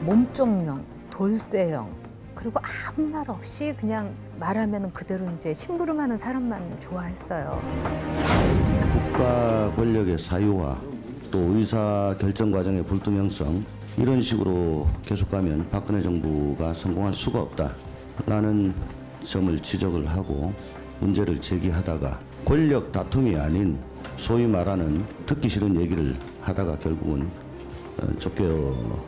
몸종형, 돌쇠형, 그리고 아무 말 없이 그냥 말하면 그대로 이제 심부름하는 사람만 좋아했어요. 국가 권력의 사유화, 또 의사 결정 과정의 불투명성, 이런 식으로 계속 가면 박근혜 정부가 성공할 수가 없다라는 점을 지적을 하고 문제를 제기하다가 권력 다툼이 아닌 소위 말하는 듣기 싫은 얘기를 하다가 결국은 쫓겨났습니다.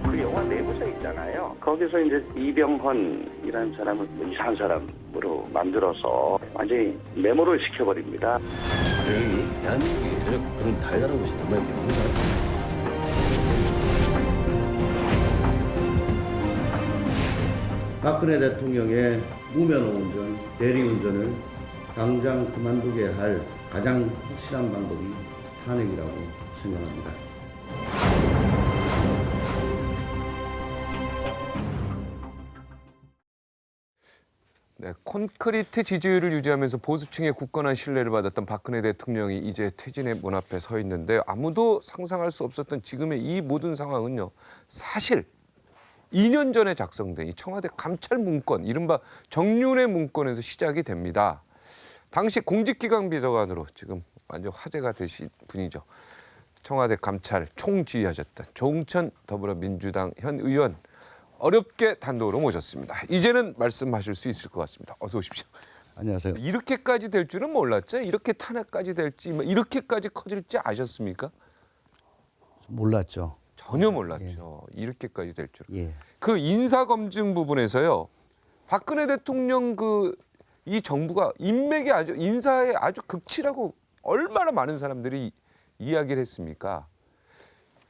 그 영화 내부자 있잖아요. 거기서 이제 이병헌이라는 사람을 이상한 사람으로 만들어서 완전히 메모를 시켜버립니다. 아니, 대한민국이 그런 달달한 곳이 정말 모르나? 박근혜 대통령의 무면허 운전, 대리운전을 당장 그만두게 할 가장 확실한 방법이 탄핵이라고 생각합니다. 네, 콘크리트 지지율을 유지하면서 보수층의 굳건한 신뢰를 받았던 박근혜 대통령이 이제 퇴진의 문 앞에 서 있는데 아무도 상상할 수 없었던 지금의 이 모든 상황은요. 사실 2년 전에 작성된 이 청와대 감찰 문건, 이른바 정윤회 문건에서 시작이 됩니다. 당시 공직기강 비서관으로 지금 완전 화제가 되신 분이죠. 청와대 감찰 총지휘하셨던 조응천 더불어민주당 현 의원, 어렵게 단독으로 모셨습니다. 이제는 말씀하실 수 있을 것 같습니다. 어서 오십시오. 안녕하세요. 이렇게까지 될 줄은 몰랐죠. 이렇게 탄핵까지 될지, 이렇게까지 커질지 아셨습니까? 몰랐죠. 전혀 몰랐죠. 이렇게까지 될 줄은. 예. 그 인사검증 부분에서요. 박근혜 대통령 이 정부가 인맥이 인사에 아주 극치라고 얼마나 많은 사람들이 이야기를 했습니까?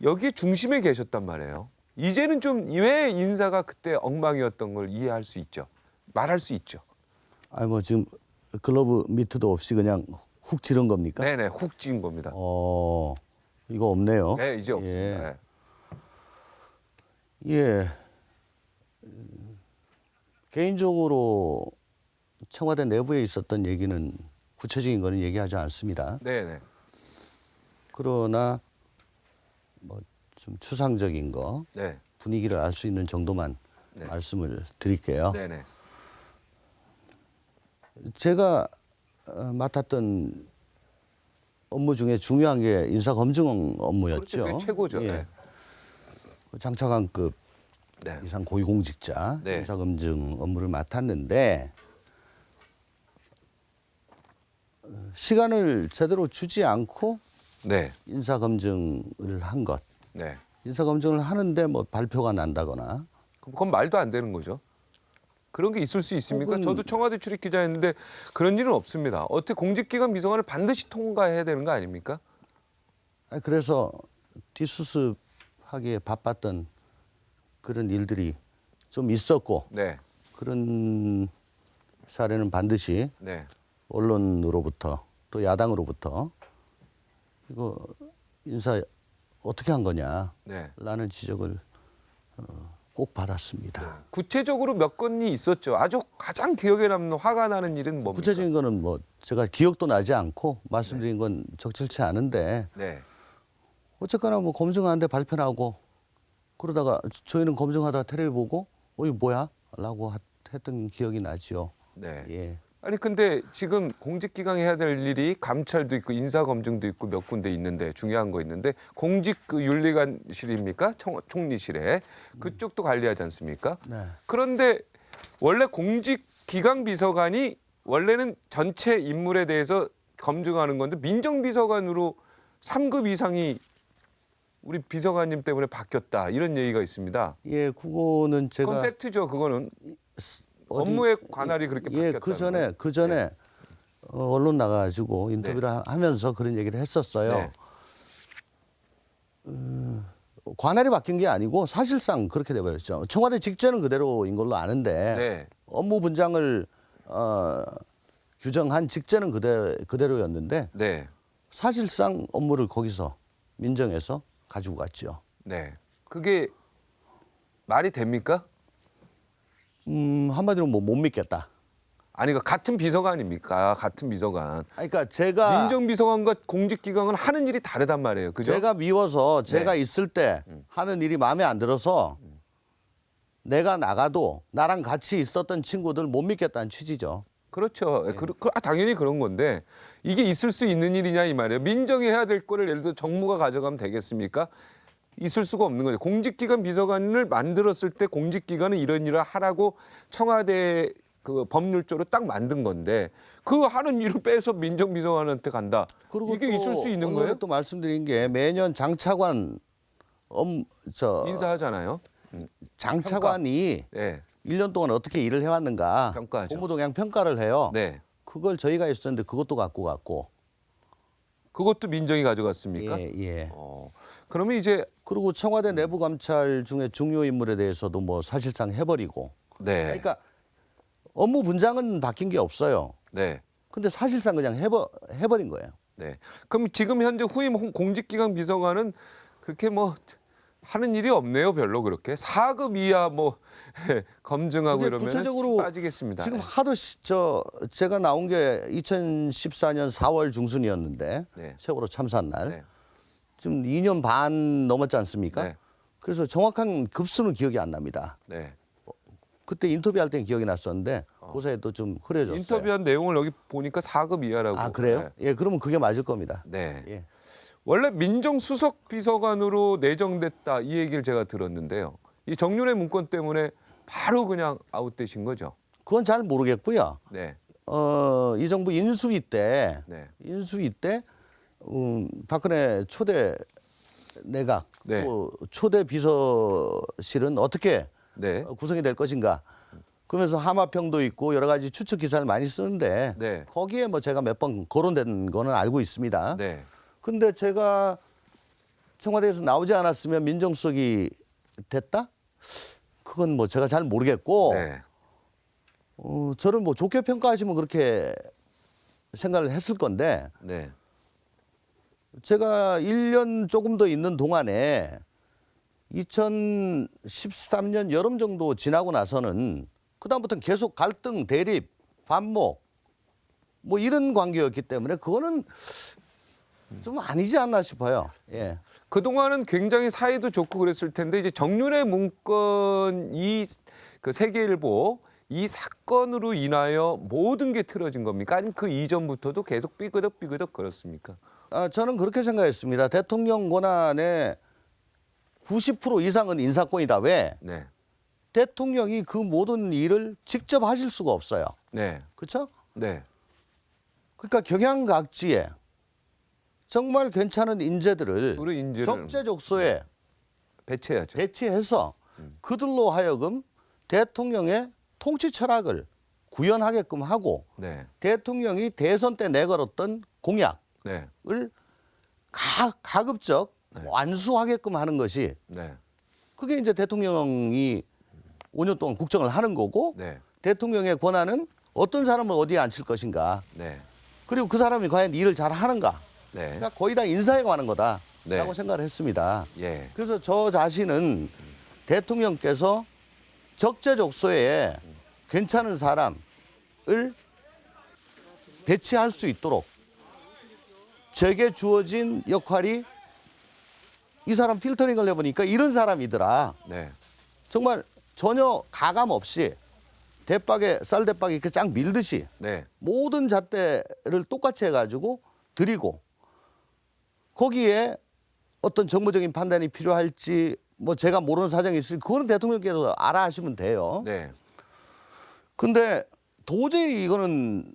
여기 중심에 계셨단 말이에요. 이제는 좀 왜 인사가 그때 엉망이었던 걸 이해할 수 있죠. 말할 수 있죠. 아니 뭐 지금 글러브 미트도 없이 그냥 훅 지른 겁니까? 네네, 훅 찌은 겁니다. 이거 없네요. 네, 이제 없습니다. 네. 예. 개인적으로 청와대 내부에 있었던 얘기는 구체적인 거는 얘기하지 않습니다. 네네. 그러나 뭐 좀 추상적인 거, 네. 분위기를 알 수 있는 정도만 네. 말씀을 드릴게요. 네네. 제가 맡았던 업무 중에 중요한 게 인사검증 업무였죠. 그게 최고죠. 예. 네. 장차관급 네. 이상 고위공직자 네. 인사검증 업무를 맡았는데 시간을 제대로 주지 않고 네. 인사검증을 한 것. 네. 인사검증을 하는데 뭐 발표가 난다거나. 그건 말도 안 되는 거죠. 그런 게 있을 수 있습니까? 혹은 저도 청와대 출입 기자였는데 그런 일은 없습니다. 어떻게 공직기관 비서관을 반드시 통과해야 되는 거 아닙니까? 그래서 뒷수습하기에 바빴던 그런 일들이 좀 있었고 네. 그런 사례는 반드시 네. 언론으로부터 또 야당으로부터 이거 인사 어떻게 한 거냐라는 네. 지적을 꼭 받았습니다. 구체적으로 몇 건이 있었죠. 아주 가장 기억에 남는 화가 나는 일은 뭡니까? 구체적인 거는 뭐 제가 기억도 나지 않고 말씀드린 건 적절치 않은데 네. 어쨌거나 뭐 검증하는데 발표 나고 그러다가 저희는 검증하다가 텔레비 보고 이거 뭐야? 라고 했던 기억이 나지요. 네. 예. 아니 근데 지금 공직기강이 해야 될 일이 감찰도 있고 인사검증도 있고 몇 군데 있는데 중요한 거 있는데 공직 윤리관실입니까? 총리실에 그쪽도 관리하지 않습니까? 네. 그런데 원래 공직기강 비서관이 원래는 전체 인물에 대해서 검증하는 건데 민정비서관으로 3급 이상이 우리 비서관님 때문에 바뀌었다 이런 얘기가 있습니다. 예, 그거는 제가 그건 팩트죠. 그거는 업무의 관할이 그렇게 바뀌었다. 그 전에 언론 나가가지고 인터뷰를 하면서 그런 얘기를 했었어요. 네. 관할이 바뀐 게 아니고 사실상 그렇게 돼버렸죠. 청와대 직제는 그대로인 걸로 아는데 네. 업무 분장을 규정한 직제는 그대로였는데 네. 사실상 업무를 거기서 민정에서 가지고 갔죠. 네. 그게 말이 됩니까? 한마디로 뭐 못 믿겠다. 아니 그 같은 비서관입니까? 같은 비서관. 그러니까 제가 민정비서관과 공직기강은 하는 일이 다르단 말이에요. 그죠? 제가 미워서 제가 네. 있을 때 하는 일이 마음에 안 들어서 내가 나가도 나랑 같이 있었던 친구들 못 믿겠다는 취지죠. 그렇죠. 당연히 그런 건데 이게 있을 수 있는 일이냐 이 말이에요. 민정이 해야 될 거를 예를 들어 정무가 가져가면 되겠습니까? 있을 수가 없는 거죠. 공직기관 비서관을 만들었을 때 공직기관은 이런 일을 하라고 청와대 그 법률조로 딱 만든 건데 그 하는 일을 빼서 민정비서관한테 간다. 그리고 이게 또 있을 수 있는 오늘에 거예요? 또 말씀드린 게 매년 장차관 인사하잖아요. 장차관이 네. 1년 동안 어떻게 일을 해왔는가 평가하죠. 고무동향 평가를 해요. 네. 그걸 저희가 있었는데 그것도 갖고 갔고. 그것도 민정이 가져갔습니까? 예, 예. 그러면 이제 그리고 청와대 내부 감찰 중에 중요 인물에 대해서도 뭐 사실상 해버리고. 네. 그러니까 업무 분장은 바뀐 게 없어요. 네. 근데 사실상 그냥 해버린 거예요. 네. 그럼 지금 현재 후임 공직기강 비서관은 그렇게 뭐 하는 일이 없네요, 별로 그렇게 4급 이하 뭐 검증하고 근데 이러면 구체적으로 빠지겠습니다. 지금 네. 하도 제가 나온 게 2014년 4월 중순이었는데 네. 세월호 참사한 날 네. 지금 2년 반 넘었지 않습니까? 네. 그래서 정확한 급수는 기억이 안 납니다. 네. 그때 인터뷰할 땐 기억이 났었는데 그사이에 또 좀 흐려졌어요. 인터뷰한 내용을 여기 보니까 4급 이하라고. 아 그래요? 네. 예, 그러면 그게 맞을 겁니다. 네. 예. 원래 민정수석 비서관으로 내정됐다 이 얘기를 제가 들었는데요. 이 정윤회 문건 때문에 바로 그냥 아웃되신 거죠. 그건 잘 모르겠고요. 네. 이 정부 인수위 때 네. 박근혜 초대 내각 네. 또 초대 비서실은 어떻게 네. 구성이 될 것인가. 그러면서 하마평도 있고 여러 가지 추측 기사를 많이 쓰는데 네. 거기에 뭐 제가 몇 번 거론된 거는 알고 있습니다. 네. 근데 제가 청와대에서 나오지 않았으면 민정수석이 됐다? 그건 뭐 제가 잘 모르겠고 네. 저를 뭐 좋게 평가하시면 그렇게 생각을 했을 건데 네. 제가 1년 조금 더 있는 동안에 2013년 여름 정도 지나고 나서는 그다음부터는 계속 갈등, 대립, 반목 뭐 이런 관계였기 때문에 그거는 좀 아니지 않나 싶어요. 예. 그동안은 굉장히 사이도 좋고 그랬을 텐데 이제 정윤회 문건 그 세계일보 이 사건으로 인하여 모든 게 틀어진 겁니까? 아니면 그 이전부터도 계속 삐그덕 그렇습니까? 저는 그렇게 생각했습니다. 대통령 권한의 90% 이상은 인사권이다. 왜? 네. 대통령이 그 모든 일을 직접 하실 수가 없어요. 네. 그렇죠? 네. 그러니까 경향각지에 정말 괜찮은 인재들을 둘의 인재를 적재적소에 배치해야죠. 배치해서 그들로 하여금 대통령의 통치 철학을 구현하게끔 하고 네. 대통령이 대선 때 내걸었던 공약을 네. 가급적 완수하게끔 하는 것이 네. 그게 이제 대통령이 5년 동안 국정을 하는 거고 네. 대통령의 권한은 어떤 사람을 어디에 앉힐 것인가 네. 그리고 그 사람이 과연 일을 잘 하는가 네. 그러니까 거의 다 인사에 관한 거다라고 네. 생각을 했습니다. 예. 그래서 저 자신은 대통령께서 적재적소에 괜찮은 사람을 배치할 수 있도록 제게 주어진 역할이 이 사람 필터링을 해보니까 이런 사람이더라. 네. 정말 전혀 가감 없이 대박에 쌀대박에 이렇게 쫙 밀듯이 네. 모든 잣대를 똑같이 해가지고 드리고 거기에 어떤 정무적인 판단이 필요할지 뭐 제가 모르는 사정이 있을 그거는 대통령께서 알아 하시면 돼요. 네. 근데 도저히 이거는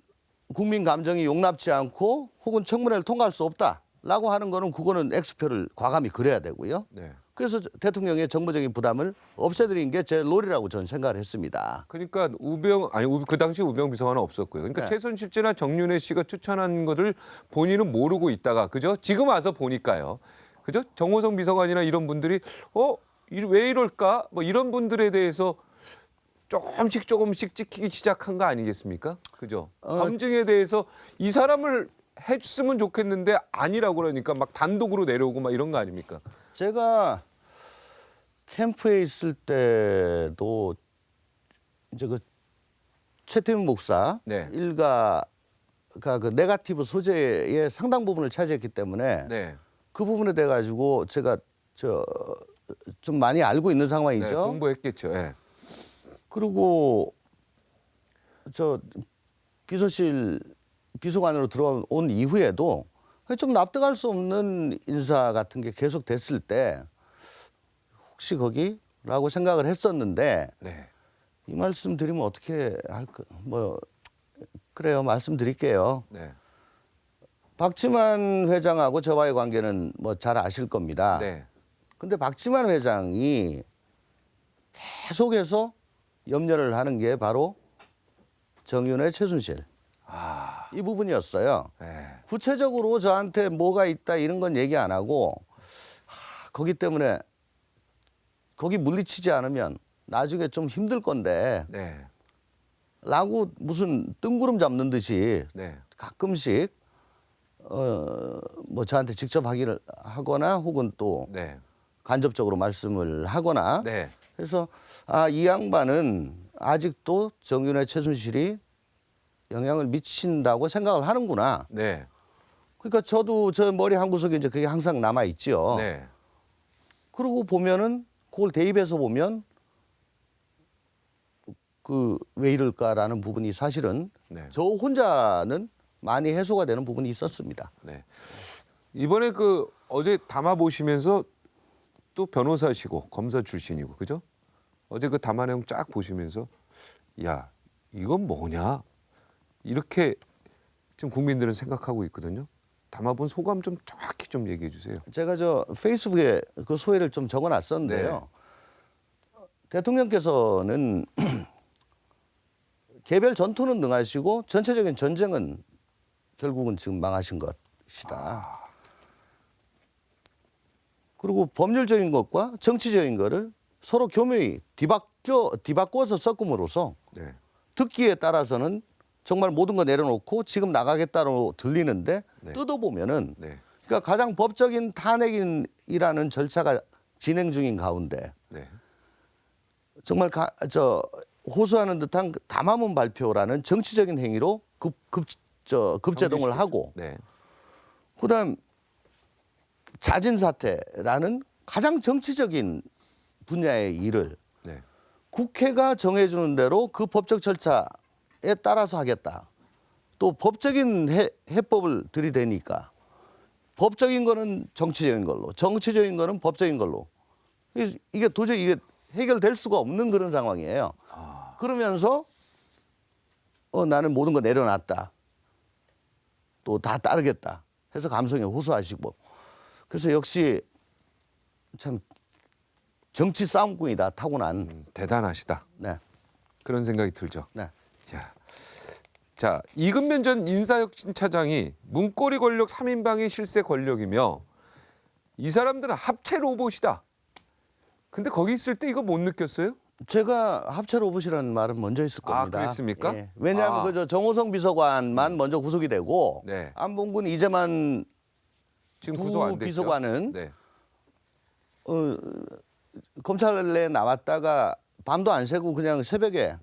국민 감정이 용납치 않고 혹은 청문회를 통과할 수 없다라고 하는 거는 그거는 X표를 과감히 그려야 되고요. 네. 그래서 대통령의 정무적인 부담을 없애드린 게 제 롤이라고 저는 생각을 했습니다. 그러니까 그 당시 우병 비서관은 없었고요. 그러니까 네. 최순실제나 정윤회 씨가 추천한 것을 본인은 모르고 있다가 그죠? 지금 와서 보니까요. 그죠? 정호성 비서관이나 이런 분들이 왜 이럴까? 뭐 이런 분들에 대해서 조금씩 찍히기 시작한 거 아니겠습니까? 그죠? 검증에 대해서 이 사람을 해줬으면 좋겠는데 아니라고 그러니까 막 단독으로 내려오고 막 이런 거 아닙니까? 제가 캠프에 있을 때도 이제 그 최태민 목사 네. 일가가 그 네거티브 소재의 상당 부분을 차지했기 때문에 네. 그 부분에 대해 가지고 제가 좀 많이 알고 있는 상황이죠. 네, 공부했겠죠. 예. 그리고 저 비서실 비서관으로 들어온 이후에도 좀 납득할 수 없는 인사 같은 게 계속 됐을 때 혹시 거기라고 생각을 했었는데 네. 이 말씀 드리면 어떻게 할까? 뭐 그래요. 말씀드릴게요. 네. 박지만 회장하고 저와의 관계는 뭐 잘 아실 겁니다. 네. 근데 박지만 회장이 계속해서 염려를 하는 게 바로 정윤회 최순실 이 부분이었어요. 네. 구체적으로 저한테 뭐가 있다 이런 건 얘기 안 하고 거기 때문에 거기 물리치지 않으면 나중에 좀 힘들 건데 네. 라고 무슨 뜬구름 잡는 듯이 네. 가끔씩 뭐 저한테 직접 확인을 하거나 혹은 또 네. 간접적으로 말씀을 하거나 네. 그래서 이 양반은 아직도 정윤회 최순실이 영향을 미친다고 생각을 하는구나. 네. 그러니까 저도 저 머리 한 구석에 이제 그게 항상 남아 있지요. 네. 그러고 보면은 그걸 대입해서 보면 그 왜 이럴까라는 부분이 사실은 네. 저 혼자는 많이 해소가 되는 부분이 있었습니다. 네. 이번에 그 어제 담아 보시면서 또 변호사시고 검사 출신이고 그죠? 어제 그 담화 내용 쫙 보시면서 야 이건 뭐냐 이렇게 지금 국민들은 생각하고 있거든요. 담아본 소감 좀 정확히 좀 얘기해 주세요. 제가 저 페이스북에 그 소회를 좀 적어놨었는데요. 대통령께서는 개별 전투는 능하시고 전체적인 전쟁은 결국은 지금 망하신 것이다. 그리고 법률적인 것과 정치적인 것을 서로 교묘히 뒤바꿔서 섞음으로써 네. 듣기에 따라서는 정말 모든 거 내려놓고 지금 나가겠다로 들리는데 네. 뜯어보면은 네. 그러니까 가장 법적인 탄핵이라는 절차가 진행 중인 가운데 네. 정말 호소하는 듯한 담화문 발표라는 정치적인 행위로 급제동을 하고 네. 그다음 자진 사퇴라는 가장 정치적인 분야의 일을 네. 국회가 정해주는 대로 그 법적 절차에 따라서 하겠다. 또 법적인 해법을 들이대니까 법적인 거는 정치적인 걸로, 정치적인 거는 법적인 걸로. 이게 도저히 이게 해결될 수가 없는 그런 상황이에요. 그러면서 나는 모든 거 내려놨다. 또 다 따르겠다. 해서 감성에 호소하시고. 그래서 역시 참 정치 싸움꾼이다. 타고난. 대단하시다. 네. 그런 생각이 들죠. 네. 자, 이근면 전 인사혁신차장이 문고리 권력 3인방의 실세 권력이며 이 사람들은 합체 로봇이다. 근데 거기 있을 때 이거 못 느꼈어요? 제가 합체 로봇이라는 말은 먼저 있을 겁니다. 그랬습니까? 예. 왜냐하면 그저 정호성 비서관만 먼저 구속이 되고 네. 안봉근 이재만 지금 두 구속 안 됐죠? 비서관은 네. 검찰에 나왔다가 밤도 안 새고 그냥 새벽에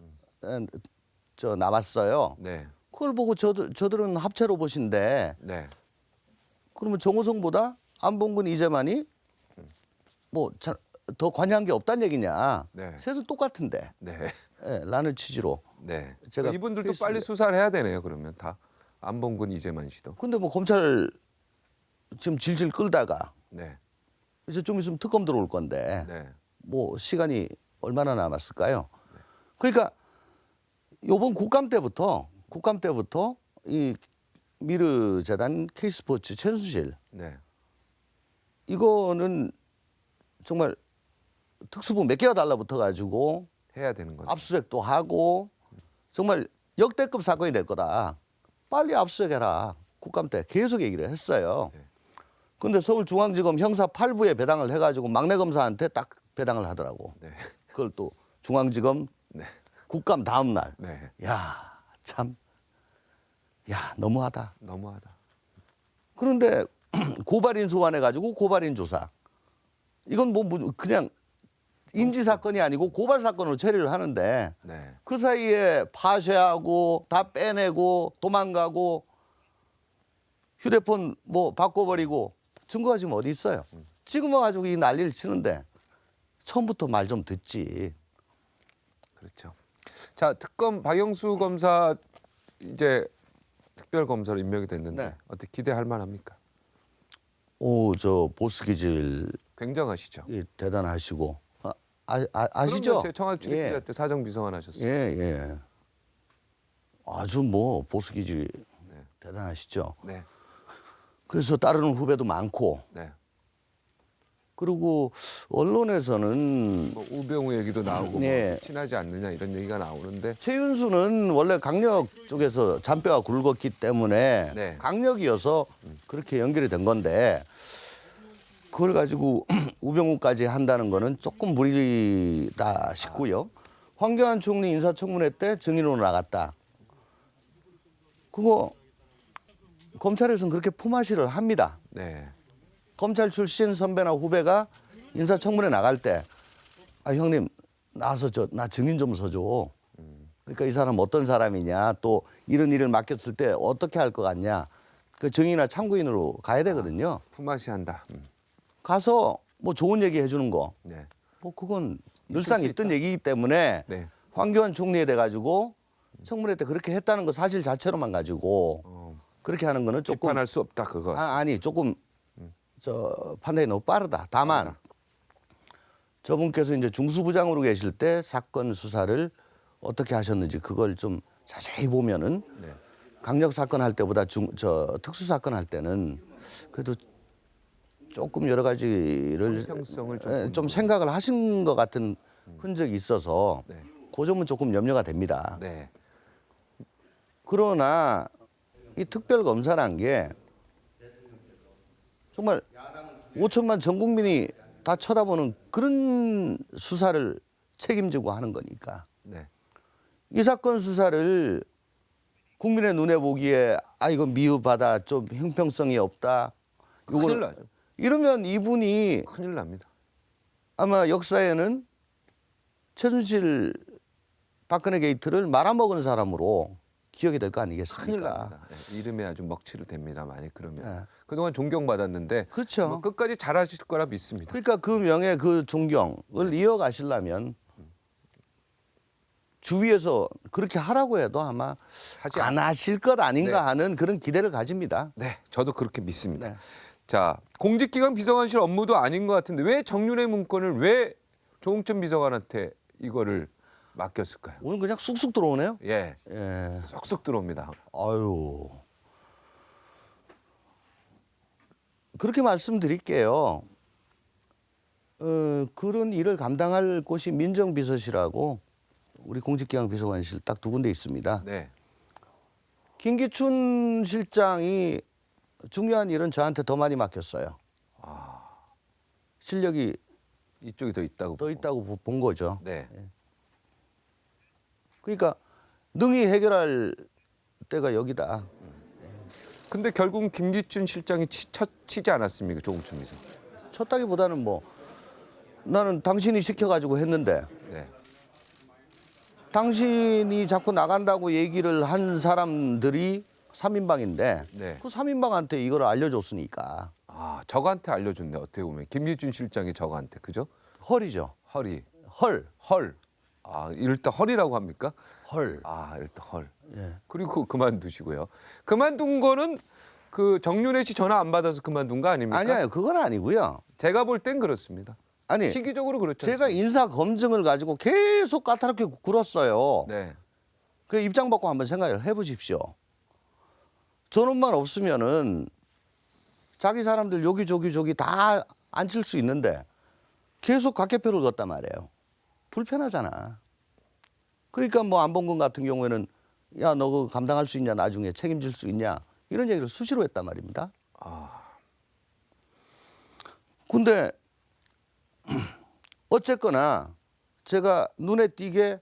나왔어요. 네. 그걸 보고 저들은 합체 로봇인데 네. 그러면 정호성보다 안봉근 이재만이 뭐 더 관여한 게 없다는 얘기냐? 네. 셋은 똑같은데. 네. 예, 라는 취지로. 네. 제가 이분들도 페이스북에- 빨리 수사를 해야 되네요. 그러면 다 안봉근 이재만 씨도. 근데 뭐 검찰 지금 질질 끌다가 네. 이제 좀 있으면 특검 들어올 건데 네. 뭐 시간이 얼마나 남았을까요? 그러니까 요번 국감 때부터 이 미르 재단 K스포츠 최순실 네. 이거는 정말 특수부 몇 개가 달라붙어 가지고 해야 되는 거죠. 압수수색도 하고 정말 역대급 사건이 될 거다. 빨리 압수수색해라. 국감 때 계속 얘기를 했어요. 그런데 서울중앙지검 형사 8부에 배당을 해가지고 막내 검사한테 딱 배당을 하더라고. 네. 그걸 또 중앙지검 네. 국감 다음 날. 네. 야, 참. 야, 너무하다. 너무하다. 그런데 고발인 소환해가지고 고발인 조사. 이건 뭐 그냥 인지 사건이 아니고 고발 사건으로 처리를 하는데 네. 그 사이에 파쇄하고 다 빼내고 도망가고 휴대폰 뭐 바꿔버리고 증거가 지금 어디 있어요? 지금 와가지고 이 난리를 치는데 처음부터 말 좀 듣지. 그렇죠. 자, 특검 박영수 검사 이제 특별 검사로 임명이 됐는데 네. 어떻게 기대할 만합니까? 오, 저 보스 기질 굉장하시죠. 대단하시고 아시죠? 제 청와대 출입기자 예. 때 사정 비서관 하셨어요. 예, 예. 아주 뭐 보스 기질 대단하시죠. 네. 그래서 따르는 후배도 많고 네. 그리고 언론에서는 뭐 우병우 얘기도 나오고 네. 뭐 친하지 않느냐 이런 얘기가 나오는데 최윤수는 원래 강력 쪽에서 잔뼈가 굵었기 때문에 네. 강력이어서 그렇게 연결이 된 건데 그걸 가지고 우병우까지 한다는 거는 조금 무리다 싶고요. 황교안 총리 인사청문회 때 증인으로 나갔다. 그거 검찰에서는 그렇게 품앗이를 합니다. 네. 검찰 출신 선배나 후배가 인사청문회 나갈 때 아 형님 나와서 나 증인 좀 서줘. 그러니까 이 사람 어떤 사람이냐 또 이런 일을 맡겼을 때 어떻게 할 것 같냐. 그 증인이나 참고인으로 가야 되거든요. 품앗이 한다. 가서 뭐 좋은 얘기 해주는 거. 네. 뭐 그건 늘상 수 있던 있다. 얘기이기 때문에 네. 황교안 총리에 돼 가지고 청문회 때 그렇게 했다는 거 사실 자체로만 가지고 그렇게 하는 거는 조금 비판할 수 없다 그거. 아니 조금 저 판단이 너무 빠르다. 다만 저분께서 이제 중수부장으로 계실 때 사건 수사를 어떻게 하셨는지 그걸 좀 자세히 보면은 네. 강력 사건 할 때보다 특수 사건 할 때는 그래도 조금 여러 가지를 형평성을 좀 생각을 하신 것 같은 흔적이 있어서 네. 그 점은 조금 염려가 됩니다. 네. 그러나 이 특별검사란 게 정말 5천만 전 국민이 다 쳐다보는 그런 수사를 책임지고 하는 거니까 네. 이 사건 수사를 국민의 눈에 보기에 아 이건 미흡하다 좀 형평성이 없다 큰일 나죠. 이러면 이분이 큰일 납니다. 아마 역사에는 최순실 박근혜 게이트를 말아먹은 사람으로 기억이 될 거 큰일 아니겠습니까? 납니다. 네. 이름에 아주 먹칠을 됩니다. 만약 그러면 네. 그동안 존경받았는데 그렇죠. 뭐 끝까지 잘하실 거라 믿습니다. 그러니까 그 명예 그 존경을 이어가시려면 주위에서 그렇게 하라고 해도 아마 하지 안 하실 것 아닌가 네. 하는 그런 기대를 가집니다. 네, 저도 그렇게 믿습니다. 네. 자, 공직기관 비서관실 업무도 아닌 것 같은데 왜 정윤회 문건을 왜 조홍천 비서관한테 이거를 맡겼을까요? 오늘 그냥 쑥쑥 들어오네요. 예, 예. 쏙쏙 들어옵니다. 아유. 그렇게 말씀드릴게요. 그런 일을 감당할 곳이 민정비서실하고 우리 공직기관 비서관실 딱 두 군데 있습니다. 네, 김기춘 실장이 중요한 일은 저한테 더 많이 맡겼어요. 실력이 이쪽이 더 있다고. 더 있다고 본 거죠. 네, 그러니까 능히 해결할 때가 여기다. 근데 결국은 김기춘 실장이 치지 않았습니까, 조홍천 비서? 쳤다기보다는 뭐 나는 당신이 시켜가지고 했는데 네, 당신이 자꾸 나간다고 얘기를 한 사람들이 3인방인데 네. 그 3인방한테 이걸 알려줬으니까 아, 저한테 알려줬네. 어떻게 보면 김기춘 실장이 저한테 그죠? 헐이죠. 허리, 헐. 헐. 아, 이럴 때 헐이라고 합니까? 헐. 아, 이럴 때 헐. 예. 그리고 그만두시고요. 그만둔 거는 그 정윤회 씨 전화 안 받아서 그만둔 거 아닙니까? 아니요, 그건 아니고요. 제가 볼 땐 그렇습니다. 아니, 시기적으로 그렇죠. 제가 인사 검증을 가지고 계속 까다롭게 굴었어요. 네. 그 입장 받고 한번 생각을 해보십시오. 저놈만 없으면은 자기 사람들 여기 다 앉힐 수 있는데 계속 각개표를 걷단 말이에요. 불편하잖아. 그러니까 뭐 안봉근 같은 경우에는 야, 너 그거 감당할 수 있냐, 나중에 책임질 수 있냐 이런 얘기를 수시로 했단 말입니다. 근데 어쨌거나 제가 눈에 띄게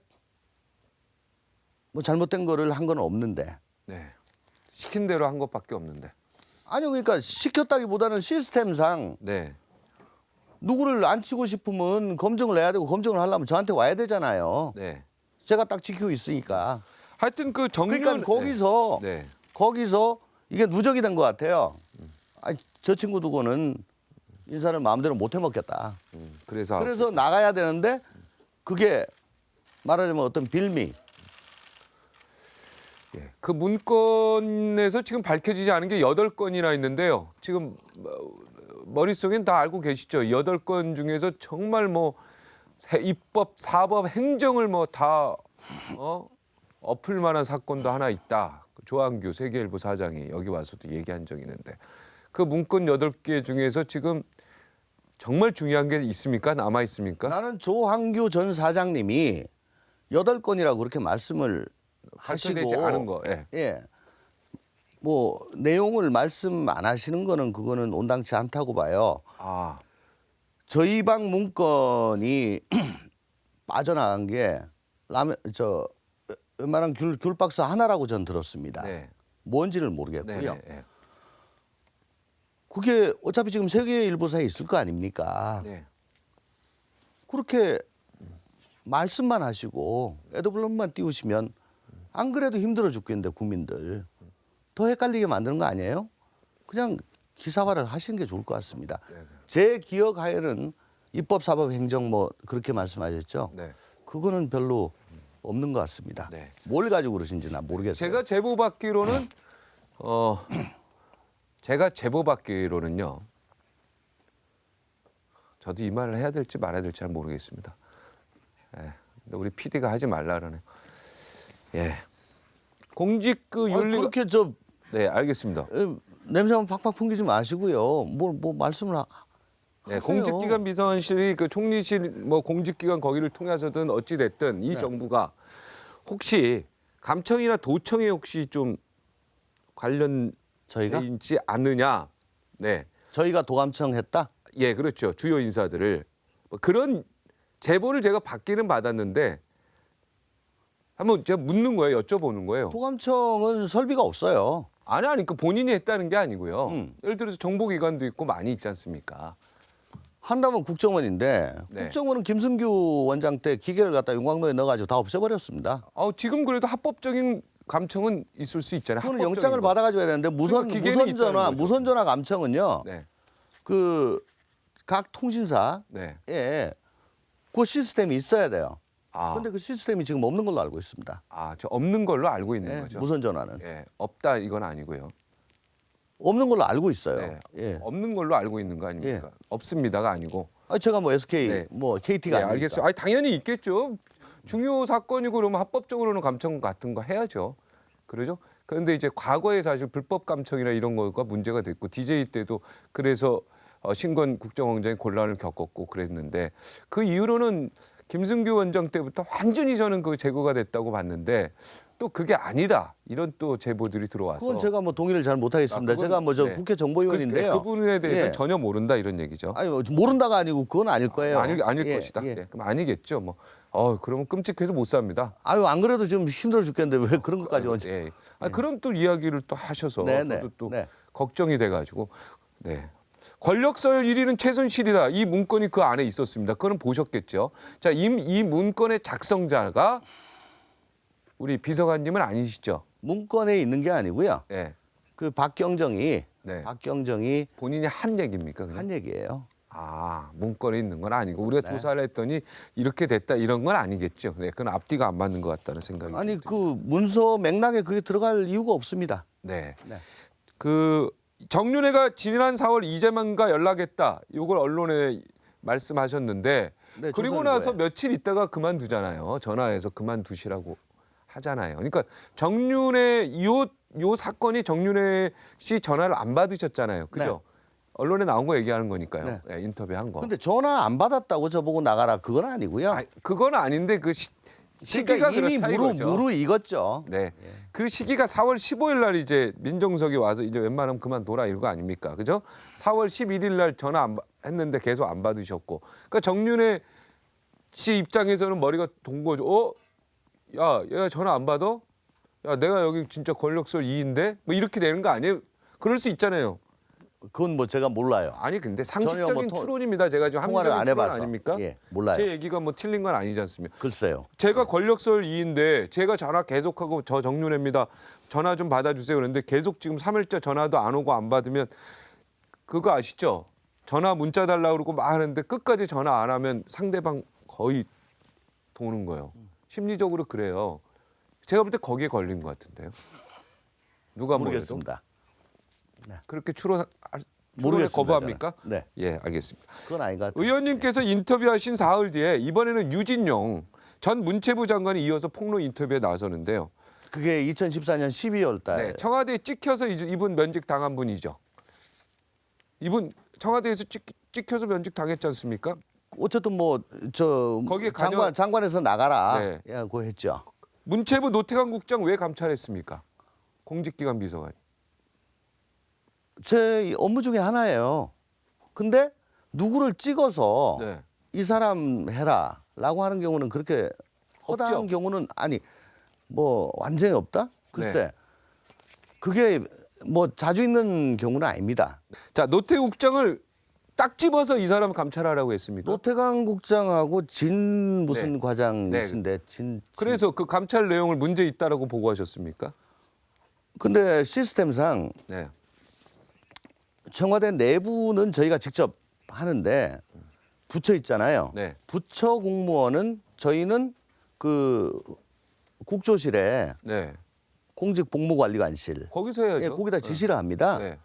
뭐 잘못된 거를 한 건 없는데 네. 시킨 대로 한 것밖에 없는데. 아니요, 그러니까 시켰다기보다는 시스템상 네. 누구를 안 치고 싶으면 검증을 해야 되고 검증을 하려면 저한테 와야 되잖아요. 네. 제가 딱 지키고 있으니까. 하여튼 그 정윤 그러니까 거기서 네. 거기서 이게 누적이 된 것 같아요. 아니, 저 친구 두고는 인사를 마음대로 못 해먹겠다. 그래서 나가야 되는데 그게 말하자면 어떤 빌미. 예, 그 문건에서 지금 밝혀지지 않은 게 8건이나 있는데요. 지금 머릿속엔 다 알고 계시죠? 8건 중에서 정말 뭐 입법, 사법, 행정을 뭐 다 엎을 만한 사건도 하나 있다. 조한규 세계일보 사장이 여기 와서도 얘기한 적이 있는데 그 문건 8개 중에서 지금 정말 중요한 게 있습니까? 남아 있습니까? 나는 조한규 전 사장님이 8건이라고 그렇게 말씀을 밝혀내지 하시고 않은 거. 예. 예. 뭐 내용을 말씀 안 하시는 거는 그거는 온당치 않다고 봐요. 아, 저희 방 문건이 빠져나간 게 웬만한 귤박스 하나라고 전 들었습니다. 네. 뭔지를 네, 모르겠고요. 네, 네. 그게 어차피 지금 세계일보사에 있을 거 아닙니까? 네. 그렇게 말씀만 하시고 애도블럼만 띄우시면 안 그래도 힘들어 죽겠는데 국민들 더 헷갈리게 만드는 거 아니에요? 그냥 기사화를 하시는 게 좋을 것 같습니다. 제 기억하에는 입법, 사법, 행정 뭐 그렇게 말씀하셨죠? 네. 그거는 별로 없는 것 같습니다. 네. 뭘 가지고 그러신지 난 모르겠어요. 제가 제보 받기로는 저도 이 말을 해야 될지 말아야 될지 잘 모르겠습니다. 예. 근데 우리 PD가 하지 말라 그러네요. 예. 공직 그 윤리가 그렇게 네, 알겠습니다. 냄새만 팍팍 풍기지 마시고요. 뭐 말씀을 네, 하세요. 공직기관 비서관실이 그 총리실 뭐 공직기관 거기를 통해서든 어찌 됐든 이 네. 정부가 혹시 감청이나 도청에 혹시 좀 관련돼 저희가 있지 않느냐? 네. 저희가 도감청했다. 예, 그렇죠. 주요 인사들을 뭐 그런 제보를 제가 받기는 받았는데 한번 제가 묻는 거예요, 여쭤보는 거예요. 도감청은 설비가 없어요. 아니, 그 본인이 했다는 게 아니고요. 음. 예를 들어서 정보기관도 있고 많이 있지 않습니까? 한다면 국정원인데 네. 국정원은 김승규 원장 때 기계를 갖다 용광로에 넣어가지고 다 없애버렸습니다. 지금 그래도 합법적인 감청은 있을 수 있잖아요. 그거는 합법적인 영장을 거. 받아가지고 해야 되는데 그러니까 기계는 있다는 거죠. 무선전화 감청은요. 네, 그 각 통신사에 네. 그 시스템이 있어야 돼요. 아, 그런데 그 시스템이 지금 없는 걸로 알고 있습니다. 저 없는 걸로 알고 있는 예, 거죠. 무선전화는 예, 없다 이건 아니고요. 없는 걸로 알고 있어요. 네, 예. 없는 걸로 알고 있는 거 아닙니까? 없습니다가 아니고. 제가 뭐 SK, 네. 뭐 KT가 예, 아니니까. 알겠어요. 당연히 있겠죠. 중요 사건이고 그러면 합법적으로는 감청 같은 거 해야죠. 그러죠? 그런데 이제 과거에 사실 불법 감청이나 이런 거가 문제가 됐고 DJ 때도 그래서 신건 국정원장이 곤란을 겪었고 그랬는데 그 이후로는 김승규 원장 때부터 완전히 저는 그 제거가 됐다고 봤는데 또 그게 아니다 이런 또 제보들이 들어와서 그건 제가 뭐 동의를 잘 못하겠습니다. 그건, 제가 뭐 저 네. 국회 정보위원인데요. 그 부분에 대해서 예. 전혀 모른다 이런 얘기죠. 아니 뭐 모른다가 아니고 그건 아닐 거예요. 아닐 예, 것이다. 예. 네, 그럼 아니겠죠. 뭐 그러면 끔찍해서 못 삽니다. 안 그래도 지금 힘들어 죽겠는데 왜 그런 것까지 오지? 예. 그럼 또 이야기를 또 하셔서 네, 저도 네, 또 네. 걱정이 돼가지고 네. 권력 서열 1위는 최순실이다. 이 문건이 그 안에 있었습니다. 그건 보셨겠죠. 자, 이 문건의 작성자가 우리 비서관님은 아니시죠? 문건에 있는 게 아니고요. 네. 그 박경정이 본인이 한 얘기입니까? 그냥? 한 얘기예요. 문건에 있는 건 아니고 우리가 네. 조사를 했더니 이렇게 됐다 이런 건 아니겠죠. 네, 그건 앞뒤가 안 맞는 것 같다는 생각이 아니 듭니다. 그 문서 맥락에 그게 들어갈 이유가 없습니다. 네. 네. 그 정윤회가 지난 4월 이재만과 연락했다. 이걸 언론에 말씀하셨는데 네, 그리고 조선일보에. 나서 며칠 있다가 그만두잖아요. 전화해서 그만두시라고 하잖아요. 그러니까 정윤회 요 사건이 정윤회 씨 전화를 안 받으셨잖아요. 그죠? 네. 언론에 나온 거 얘기하는 거니까요. 네. 네, 인터뷰한 거. 근데 전화 안 받았다고 저보고 나가라 그건 아니고요. 그건 아닌데 그 시기가 그러니까 이미 그렇다 이거죠. 무르익었죠. 네. 그 시기가 4월 15일 날 이제 민정석이 와서 이제 웬만하면 그만둬라 이거 아닙니까? 그죠? 4월 11일 날 전화 했는데 계속 안 받으셨고. 그러니까 정윤회 씨 입장에서는 머리가 동 거죠. 야, 얘가 전화 안 받아? 야, 내가 여기 진짜 권력설 2인데? 뭐 이렇게 되는 거 아니에요? 그럴 수 있잖아요. 그건 뭐 제가 몰라요. 아니 근데 전혀 상식적인 뭐 추론입니다. 제가 지금 통화를 합리적인 안 추론 해봐서. 아닙니까? 예, 몰라요. 제 얘기가 뭐 틀린 건 아니지 않습니까? 글쎄요. 제가 권력서열 2인데 제가 전화 계속하고 저 정윤회입니다. 전화 좀 받아주세요. 그런데 계속 지금 3일째 전화도 안 오고 안 받으면 그거 아시죠? 전화 문자 달라고 그러고 막 하는데 끝까지 전화 안 하면 상대방 거의 도는 거예요. 심리적으로 그래요. 제가 볼 때 거기에 걸린 것 같은데요. 누가 뭐래도 모르겠습니다. 그렇게 추론에 모르겠습니다, 거부합니까? 저는. 네. 예, 알겠습니다. 그건 아닌 것 같아요. 의원님께서 인터뷰하신 사흘 뒤에 이번에는 유진용 전 문체부 장관이 이어서 폭로 인터뷰에 나서는데요. 그게 2014년 12월 달. 네, 청와대에 찍혀서 이분 면직 당한 분이죠. 이분 청와대에서 찍혀서 면직 당했지 않습니까? 어쨌든 뭐 저 거기에 관여- 장관에서 나가라. 네. 예, 그거 했죠. 문체부 노태관 국장 왜 감찰했습니까? 공직기관 비서관이. 제 업무 중에 하나예요. 근데 누구를 찍어서 네. 이 사람 해라라고 하는 경우는 그렇게 허다한 없죠. 경우는 아니 뭐 완전히 없다? 글쎄. 네. 그게 뭐 자주 있는 경우는 아닙니다. 자, 노태 국장을 딱 집어서 이 사람 감찰하라고 했습니까? 노태강 국장하고 진 무슨 네. 과장 네. 있는데 진 그래서 그 감찰 내용을 문제 있다라고 보고하셨습니까? 근데 시스템상 네. 청와대 내부는 저희가 직접 하는데 부처 있잖아요. 네. 부처 공무원은 저희는 그 국조실에 네. 공직복무관리관실 거기서 해야죠. 예, 거기다 지시를 합니다. 네.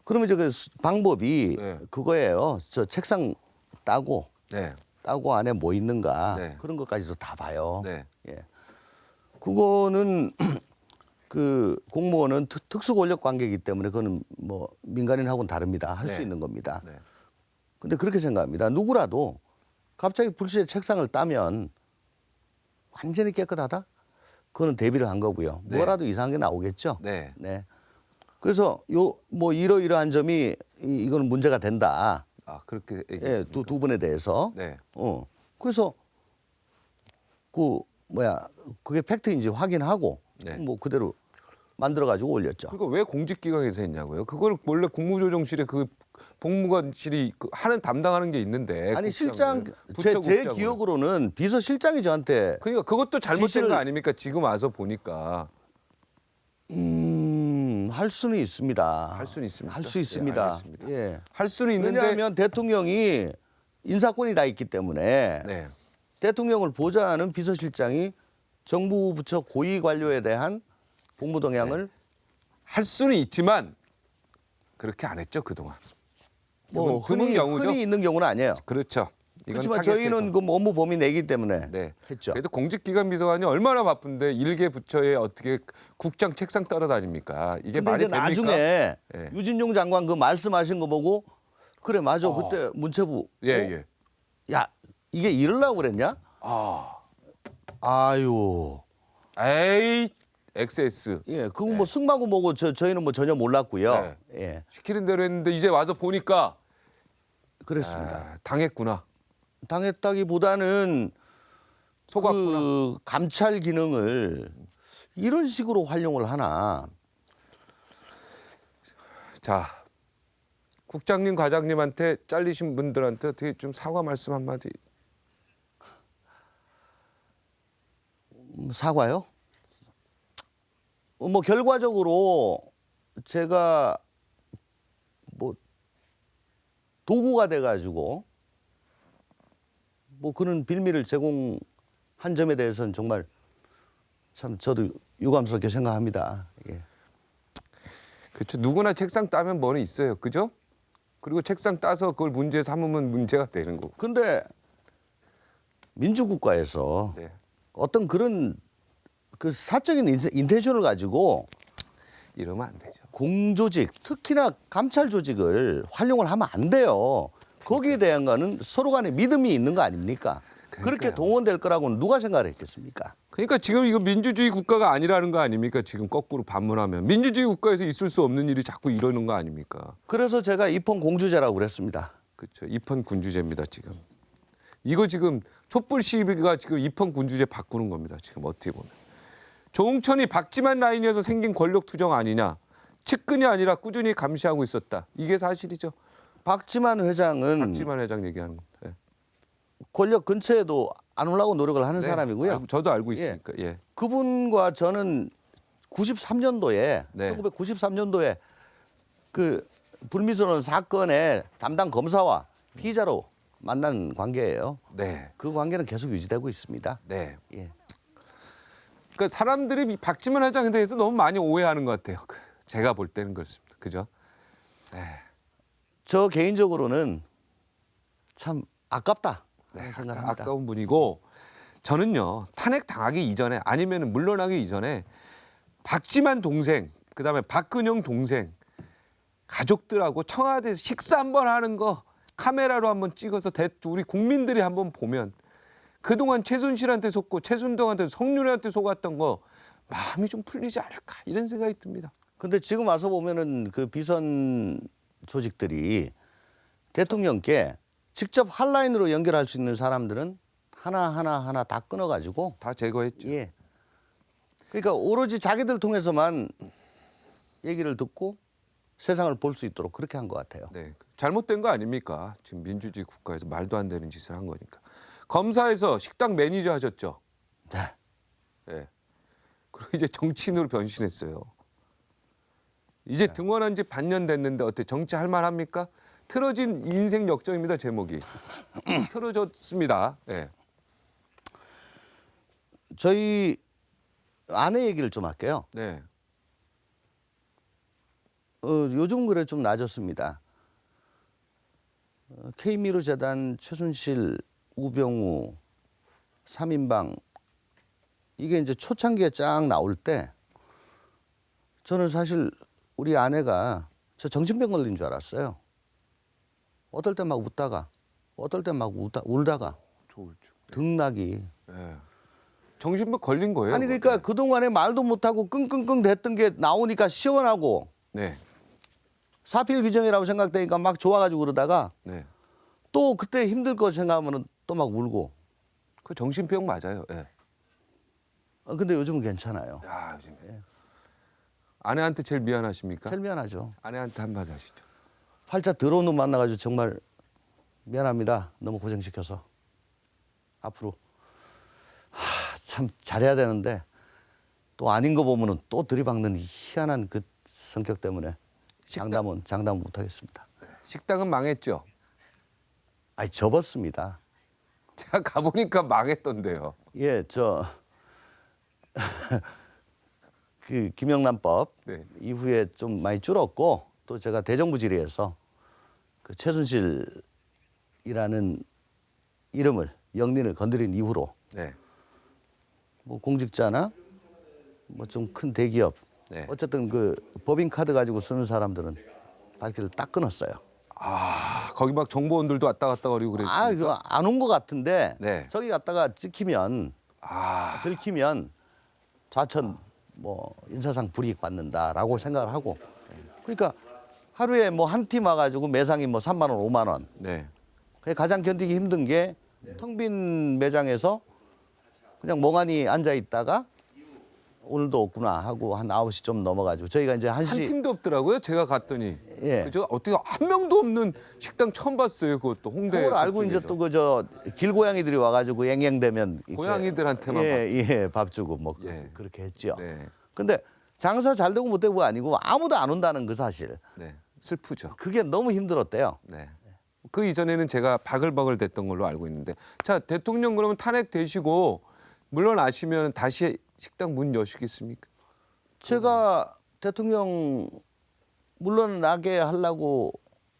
그러면 이제 그 방법이 네. 그거예요. 저 책상 따고 네. 안에 뭐 있는가 네. 그런 것까지도 다 봐요. 네. 예. 그거는 그 공무원은 특수 권력 관계이기 때문에 그거는 뭐 민간인하고는 다릅니다. 할 수 네. 있는 겁니다. 네. 근데 그렇게 생각합니다. 누구라도 갑자기 불시에 책상을 따면 완전히 깨끗하다? 그거는 대비를 한 거고요. 네. 뭐라도 이상한 게 나오겠죠. 네. 네. 그래서 요 뭐 이러이러한 점이 이거는 문제가 된다. 아, 그렇게 예, 얘기했습니까? 두 분에 대해서. 네. 그래서 그게 팩트인지 확인하고 네. 뭐 그대로 만들어 가지고 올렸죠. 그거 왜 공직기관에서 했냐고요? 그걸 원래 국무조정실에 그 복무관실이 하는 담당하는 게 있는데 아니 국장을, 실장 제 부처국장을. 기억으로는 비서실장이 저한테 그러니까 그것도 잘못된 지시를- 거 아닙니까? 지금 와서 보니까 할 수는 있습니다. 할 수는 있습니다. 할 수 예, 있습니다. 알겠습니다. 예. 할 수는 있는데 왜냐하면 대통령이 인사권이 다 있기 때문에 네. 대통령을 보좌하는 비서실장이 정부 부처 고위 관료에 대한 복무 동향을 할 수는 있지만 그렇게 안 했죠 그동안. 뭐 드문 흔히, 경우죠. 흔히 있는 경우는 아니에요. 그렇죠. 이건 그렇지만 타겟해서. 저희는 그 업무 범위 내기 때문에 네. 했죠. 그래도 공직기관 비서관이 얼마나 바쁜데 일개 부처에 어떻게 국장 책상 따라다닙니까? 이게 근데 말이 이제 됩니까? 나중에 예. 유진용 장관 그 말씀하신 거 보고 그래 맞아 어. 그때 문체부 예, 예. 야 이게 이러려고 그랬냐? 아유 에이, XS 예 그거 뭐 승마고 뭐고 저희는 뭐 전혀 몰랐고요. 네. 예 시키는 대로 했는데 이제 와서 보니까 그랬습니다. 아, 당했구나. 당했다기보다는 속았구나. 그 감찰 기능을 이런 식으로 활용을 하나? 자, 국장님, 과장님한테 잘리신 분들한테 어떻게 좀 사과 말씀 한마디. 사과요? 뭐 결과적으로 제가 뭐 도구가 돼가지고 뭐 그런 빌미를 제공한 점에 대해서는 정말 참 저도 유감스럽게 생각합니다. 예. 그렇죠. 누구나 책상 따면 뭐는 있어요. 그죠? 그리고 책상 따서 그걸 문제 삼으면 문제가 되는 거고. 근데 민주국가에서 네. 어떤 그런 그 사적인 인텐션을 가지고 이러면 안 되죠. 공조직, 특히나 감찰 조직을 활용을 하면 안 돼요. 거기에 대한 거는 서로 간에 믿음이 있는 거 아닙니까? 그렇게 그러니까요. 동원될 거라고는 누가 생각을 했겠습니까? 그러니까 지금 이거 민주주의 국가가 아니라는 거 아닙니까? 지금 거꾸로 반문하면 민주주의 국가에서 있을 수 없는 일이 자꾸 이러는 거 아닙니까? 그래서 제가 입헌 공주제라고 그랬습니다. 그렇죠. 입헌 군주제입니다. 지금 이거 지금 촛불 시위가 지금 입헌 군주제 바꾸는 겁니다. 지금 어떻게 보면 조홍천이 박지만 라인에서 생긴 권력 투정 아니냐? 측근이 아니라 꾸준히 감시하고 있었다. 이게 사실이죠. 박지만 회장은 박지만 회장 얘기하는 거. 예. 권력 근처에도 안 올라오고 노력을 하는 네, 사람이고요. 저도 알고 있으니까. 예. 그분과 저는 93년도에 네. 1993년도에 그 불미스러운 사건의 담당 검사와 피의자로 만난 관계예요. 네. 그 관계는 계속 유지되고 있습니다. 네. 예. 그러니까 사람들이 이 박지만 회장에 대해서 너무 많이 오해하는 것 같아요. 제가 볼 때는 그렇습니다. 그죠? 저 개인적으로는 참 아깝다 네, 생각합니다. 아까운 분이고 저는요 탄핵 당하기 이전에 아니면 물러나기 이전에 박지만 동생 그다음에 박근영 동생 가족들하고 청와대에서 식사 한번 하는 거 카메라로 한번 찍어서 우리 국민들이 한번 보면 그동안 최순실한테 속고 최순동한테 성윤회한테 속았던 거 마음이 좀 풀리지 않을까 이런 생각이 듭니다. 근데 지금 와서 보면은 그 비선 조직들이 대통령께 직접 핫라인으로 연결할 수 있는 사람들은 하나 다 끊어가지고 다 제거했죠. 예. 그러니까 오로지 자기들 통해서만 얘기를 듣고 세상을 볼 수 있도록 그렇게 한 것 같아요. 네, 잘못된 거 아닙니까? 지금 민주주의 국가에서 말도 안 되는 짓을 한 거니까. 검사에서 식당 매니저 하셨죠. 네. 네. 그리고 이제 정치인으로 변신했어요. 이제 등원한 지 반년 됐는데 어때? 정치할 만합니까? 틀어진 인생 역정입니다. 제목이. 틀어졌습니다. 네. 저희 아내 얘기를 좀 할게요. 네. 요즘 그래 좀 나아졌습니다. K미르 재단 최순실, 우병우, 3인방 이게 이제 초창기에 쫙 나올 때 저는 사실 우리 아내가 저 정신병 걸린 줄 알았어요. 어떨 때 막 웃다가 어떨 때 막 울다가 좋을 줄. 등락이. 네. 정신병 걸린 거예요? 아니 그러니까 네. 그동안에 말도 못하고 끙끙끙 됐던 게 나오니까 시원하고 네. 사필 규정이라고 생각되니까 막 좋아가지고 그러다가 네. 또 그때 힘들 거 생각하면 또 막 울고. 그 정신병 맞아요. 네. 근데 요즘은 괜찮아요. 야, 요즘. 아내한테 제일 미안하십니까? 제일 미안하죠. 아내한테 한마디 하시죠. 활짝 더러운 놈 만나가지고 정말 미안합니다. 너무 고생시켜서. 앞으로 참 잘해야 되는데 또 아닌 거 보면은 또 들이박는 희한한 그 성격 때문에 장담은 못하겠습니다. 식당은 망했죠. 아니 접었습니다. 제가 가보니까 망했던데요. 예, 그 김영란법 네. 이후에 좀 많이 줄었고 또 제가 대정부 질의에서 그 최순실이라는 이름을 영린을 건드린 이후로 네. 뭐 공직자나 뭐 좀 큰 대기업 네. 어쨌든 그 법인카드 가지고 쓰는 사람들은 발길을 딱 끊었어요. 아, 거기 막 정보원들도 왔다 갔다 거리고 그랬어요. 아, 그거 안 온 것 같은데 네. 저기 갔다가 찍히면 아, 들키면 좌천 뭐 인사상 불이익 받는다라고 생각을 하고 그러니까 하루에 뭐 한 팀 와가지고 매상이 뭐 3만 원, 5만 원. 네. 그게 가장 견디기 힘든 게 텅 빈 매장에서 그냥 멍하니 앉아 있다가 오늘도 없구나 하고 한 9시 좀 넘어가지고 저희가 이제 한 1시 팀도 없더라고요. 제가 갔더니. 예. 그죠? 어떻게 한 명도 없는 식당 처음 봤어요. 그것도 홍대. 그걸 알고 이제 그쪽에서. 또 그 저 길고양이들이 와가지고 앵앵대면 이렇게 고양이들한테만 밥 주고 뭐 예. 그렇게 했죠. 네. 근데 장사 잘 되고 못 되고가 아니고 아무도 안 온다는 그 사실. 네. 슬프죠. 그게 너무 힘들었대요. 네. 그 이전에는 제가 바글바글 됐던 걸로 알고 있는데. 자, 대통령 그러면 탄핵 되시고 물러나시면 다시 식당 문 여시겠습니까? 제가 대통령 물러나게 하려고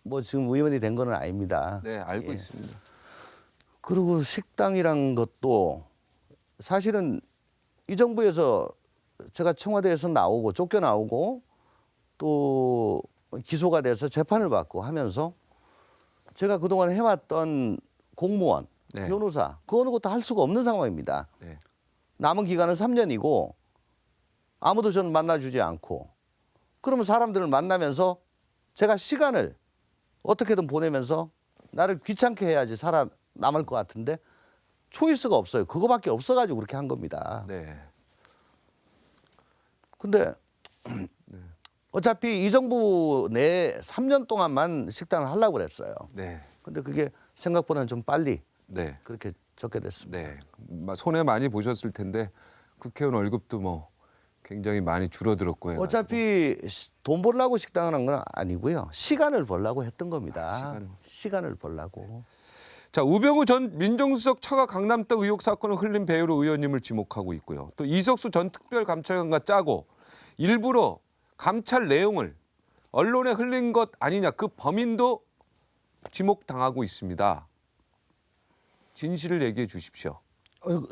뭐 지금 의원이 된 거는 아닙니다. 네, 알고 예. 있습니다. 그리고 식당이란 것도 사실은 이 정부에서 제가 청와대에서 나오고 쫓겨나오고 또 기소가 돼서 재판을 받고 하면서 제가 그동안 해왔던 공무원, 네. 변호사 그 어느 것도 할 수가 없는 상황입니다. 네. 남은 기간은 3년이고 아무도 저는 만나주지 않고 그러면 사람들을 만나면서 제가 시간을 어떻게든 보내면서 나를 귀찮게 해야지 살아남을 것 같은데 초이스가 없어요. 그거밖에 없어가지고 그렇게 한 겁니다. 네. 근데 어차피 이 정부 내 3년 동안만 식단을 하려고 그랬어요. 네. 근데 그게 생각보다는 좀 빨리 네. 그렇게 적게 됐습니다. 네. 손해 많이 보셨을 텐데 국회의원 월급도 뭐 굉장히 많이 줄어들었고 해가지고. 어차피 돈 벌려고 식당을 한 건 아니고요. 시간을 벌려고 했던 겁니다. 시간을 벌려고. 자, 우병우 전 민정수석 처가 강남떡 의혹 사건을 흘린 배우로 의원님을 지목하고 있고요. 또 이석수 전 특별감찰관과 짜고 일부러 감찰 내용을 언론에 흘린 것 아니냐, 그 범인도 지목당하고 있습니다. 진실을 얘기해 주십시오.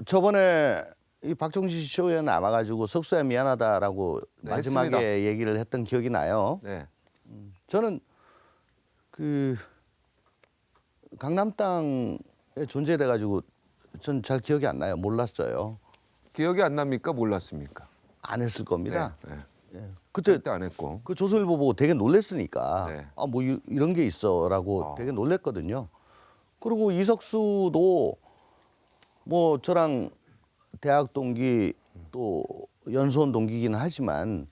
저번에 이 박종신 쇼에 나와가지고 석수야 미안하다라고 네, 마지막에 했습니다. 얘기를 했던 기억이 나요. 네. 저는 그 강남 땅에 존재돼가지고 전 잘 기억이 안 나요. 몰랐어요. 기억이 안 납니까? 몰랐습니까? 안 했을 겁니다. 네. 예. 그때 절대 안 했고. 그 조선일보 보고 되게 놀랬으니까 네. 아 뭐 이런 게 있어라고 되게 놀랬거든요. 그리고 이석수도 뭐 저랑 대학 동기 또 연수원 동기긴 하지만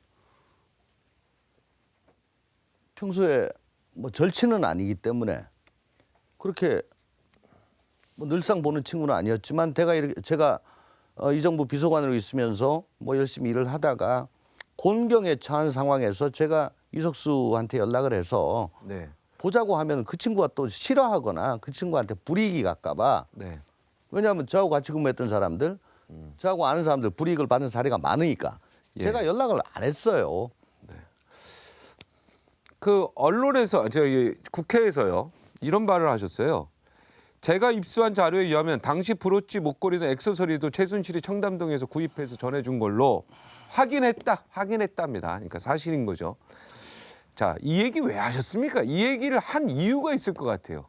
평소에 뭐 절친은 아니기 때문에 그렇게 뭐 늘상 보는 친구는 아니었지만 제가 이 정부 비서관으로 있으면서 뭐 열심히 일을 하다가 곤경에 처한 상황에서 제가 이석수한테 연락을 해서 네. 보자고 하면 그 친구가 또 싫어하거나 그 친구한테 불이익이 갈까봐. 네. 왜냐하면 저하고 같이 근무했던 사람들, 저하고 아는 사람들 불이익을 받은 사례가 많으니까 예. 제가 연락을 안 했어요. 그 언론에서 저기 국회에서요 이런 말을 하셨어요. 제가 입수한 자료에 의하면 당시 브로치 목걸이나 액세서리도 최순실이 청담동에서 구입해서 전해준 걸로 확인했답니다. 그러니까 사실인 거죠. 자, 이 얘기 왜 하셨습니까? 이 얘기를 한 이유가 있을 것 같아요.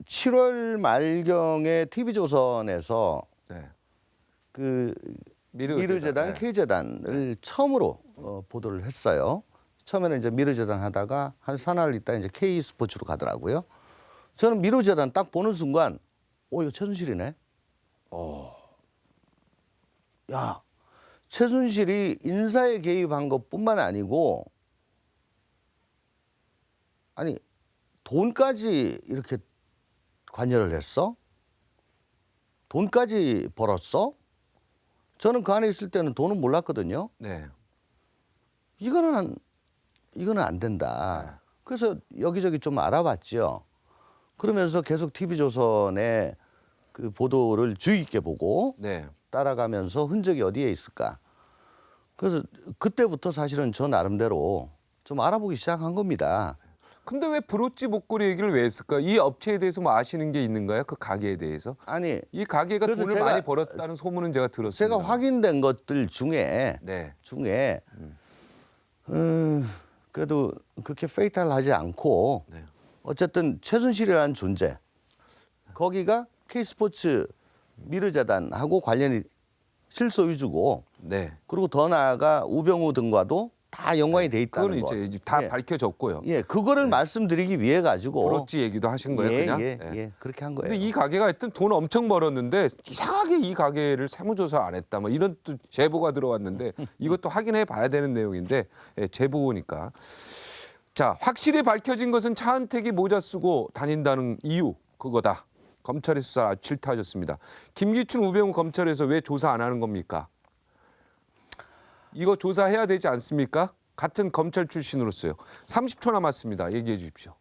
7월 말경에 TV조선에서 네. 그 미르재단, 미르재단, 네. K재단을 처음으로 보도를 했어요. 처음에는 이제 미르재단 하다가 한 사나흘 있다 이제 K스포츠로 가더라고요. 저는 미르재단 딱 보는 순간, 이거 최순실이네. 야, 최순실이 인사에 개입한 것뿐만 아니고, 아니 돈까지 이렇게 관여를 했어? 돈까지 벌었어? 저는 그 안에 있을 때는 돈은 몰랐거든요. 네. 이거는 안 된다. 그래서 여기저기 좀 알아봤죠. 그러면서 계속 TV조선의 그 보도를 주의 깊게 보고 네. 따라가면서 흔적이 어디에 있을까. 그래서 그때부터 사실은 저 나름대로 좀 알아보기 시작한 겁니다. 근데 왜 브로치 목걸이 얘기를 왜 했을까? 이 업체에 대해서 뭐 아시는 게 있는가요? 그 가게에 대해서? 아니, 이 가게가 그래서 돈을 제가- 많이 벌었다는 소문은 제가 들었습니다. 제가 확인된 것들 중에 네. 그래도 그렇게 페이탈하지 않고 네. 어쨌든 최순실이라는 존재 거기가 K스포츠 미르재단하고 관련이 실소유주고 네. 그리고 더 나아가 우병우 등과도 다 연관이 돼 있다는 그건 거. 이제 다 예. 밝혀졌고요. 예, 그거를 말씀드리기 위해 가지고 브로치 얘기도 하신 거예요, 그냥? 네. 예, 그렇게 한 거예요. 근데 이 가게가 하여튼 돈 엄청 벌었는데 이상하게 이 가게를 세무조사 안 했다. 뭐 이런 또 제보가 들어왔는데 이것도 확인해 봐야 되는 내용인데 제보니까. 자, 확실히 밝혀진 것은 차은택이 모자 쓰고 다닌다는 이유 그거다. 검찰의 수사 아주 질타하셨습니다. 김기춘 우병우 검찰에서 왜 조사 안 하는 겁니까? 이거 조사해야 되지 않습니까? 같은 검찰 출신으로서요. 30초 남았습니다. 얘기해 주십시오.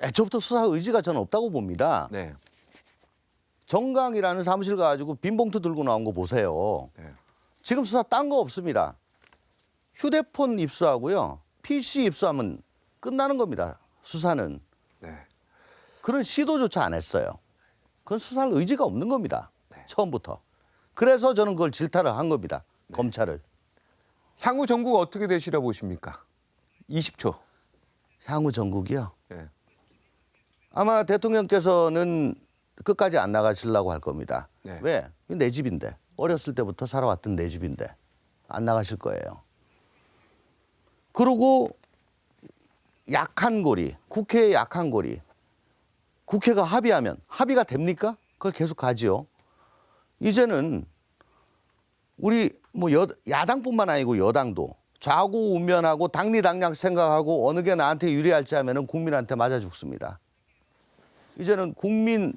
애초부터 수사 의지가 저는 없다고 봅니다. 네. 정강이라는 사무실 가지고 빈봉투 들고 나온 거 보세요. 네. 지금 수사 딴 거 없습니다. 휴대폰 입수하고요. PC 입수하면 끝나는 겁니다. 수사는. 네. 그런 시도조차 안 했어요. 그건 수사할 의지가 없는 겁니다. 네. 처음부터. 그래서 저는 그걸 질타를 한 겁니다. 검찰을. 향후 정부가 어떻게 되시려 보십니까? 20초. 향후 전국이요. 네. 아마 대통령께서는 끝까지 안 나가시려고 할 겁니다. 네. 왜? 이건 내 집인데. 어렸을 때부터 살아왔던 내 집인데. 안 나가실 거예요. 그리고 약한 고리, 국회의 약한 고리. 국회가 합의하면 합의가 됩니까? 그걸 계속 가지요. 이제는 우리 뭐 야당뿐만 아니고 여당도 좌고우면하고 당리당략 생각하고 어느 게 나한테 유리할지 하면은 국민한테 맞아 죽습니다. 이제는 국민의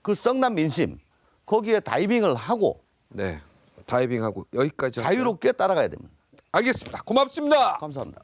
그 썩난 민심 거기에 다이빙을 하고 네, 다이빙하고 여기까지 할까요? 자유롭게 따라가야 됩니다. 알겠습니다. 고맙습니다. 감사합니다.